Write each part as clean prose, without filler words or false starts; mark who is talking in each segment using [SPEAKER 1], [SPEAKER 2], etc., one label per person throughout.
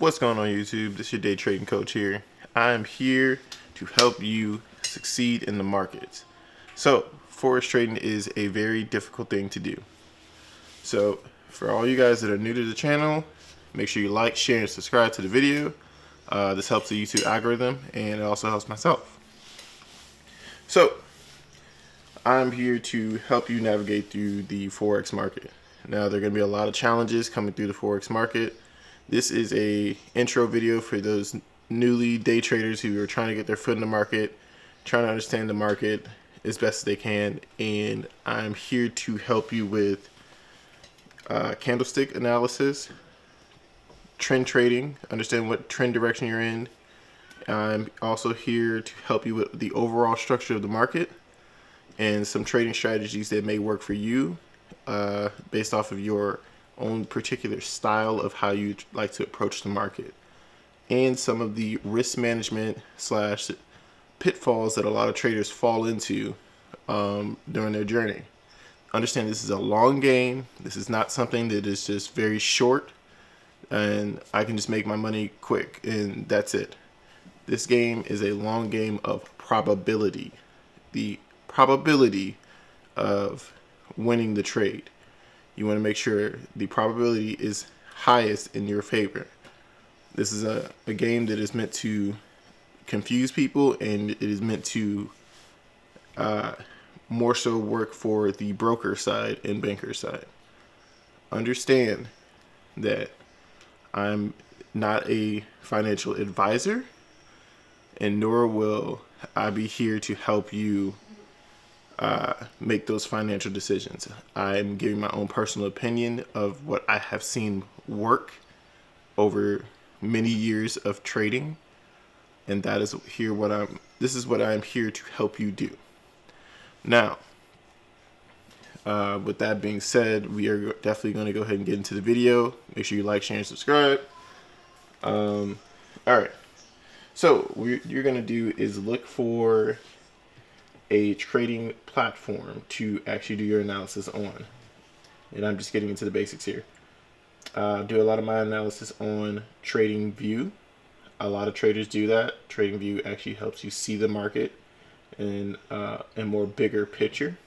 [SPEAKER 1] What's going on YouTube? This is your day trading coach here. I'm here to help you succeed in the markets. So, forex trading is a very difficult thing to do. So, for all you guys that are new to the channel, make sure you like, share, and subscribe to the video. This helps the YouTube algorithm and it also helps myself. So, I'm here to help you navigate through the forex market. Now, there are going to be a lot of challenges coming through the forex market. This is a intro video for those newly day traders who are trying to get their foot in the market, trying to understand the market as best as they can, and I'm here to help you with candlestick analysis, trend trading, understand what trend direction you're in. I'm also here to help you with the overall structure of the market and some trading strategies that may work for you based off of your own particular style of how you like to approach the market, and some of the risk management slash pitfalls that a lot of traders fall into during their journey. Understand this is a long game. This is not something that is just very short and I can just make my money quick and that's it. This game is a long game of probability. The probability of winning the trade. You want to make sure the probability is highest in your favor. This is a game that is meant to confuse people, and it is meant to more so work for the broker side and banker side. Understand that I'm not a financial advisor, and nor will I be here to help you make those financial decisions. I'm giving my own personal opinion of what I have seen work over many years of trading, and that is this is what I'm here to help you do. Now, with that being said, we are definitely going to go ahead and get into the video. Make sure you like, share, and subscribe. All right. So what you're going to do is look for a trading platform to actually do your analysis on. And I'm just getting into the basics here. Do a lot of my analysis on TradingView. A lot of traders do that. TradingView actually helps you see the market in a more bigger picture.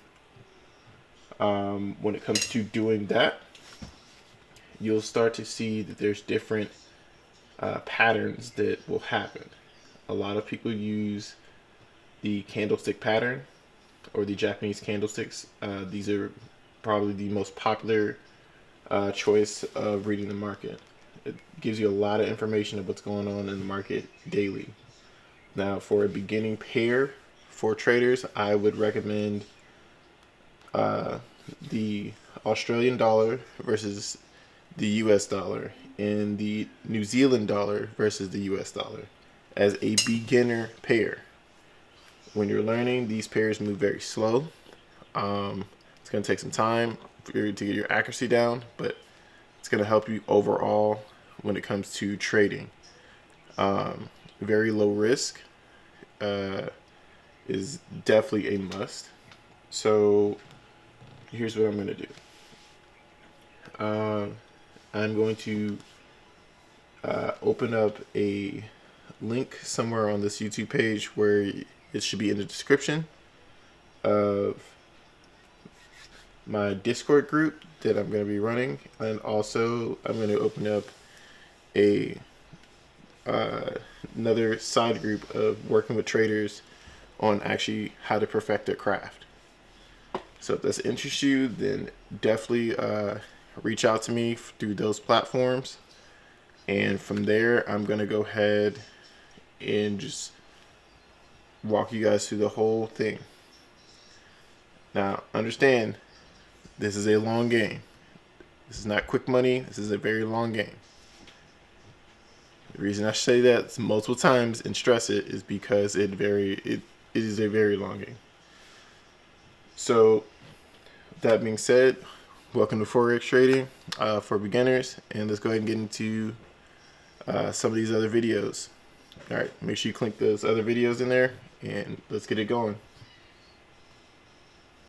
[SPEAKER 1] When it comes to doing that, you'll start to see that there's different patterns that will happen. A lot of people use the candlestick pattern or the Japanese candlesticks. These are probably the most popular choice of reading the market. It gives you a lot of information of what's going on in the market daily. Now, for a beginning pair for traders, I would recommend the Australian dollar versus the US dollar and the New Zealand dollar versus the US dollar as a beginner pair. When you're learning, these pairs move very slow. It's going to take some time for you to get your accuracy down, but it's going to help you overall when it comes to trading. Very low risk is definitely a must. So here's what I'm going to do. I'm going to open up a link somewhere on this YouTube page where it should be in the description of my Discord group that I'm going to be running, and also I'm going to open up a another side group of working with traders on actually how to perfect their craft. So if this interests you, then definitely reach out to me through those platforms, and from there I'm going to go ahead and just walk you guys through the whole thing. Now, understand, this is a long game. This is not quick money. This is a very long game. The reason I say that multiple times and stress it is because it is a very long game. So, that being said, welcome to forex trading for beginners, and let's go ahead and get into some of these other videos. All right, make sure you click those other videos in there, and let's get it going.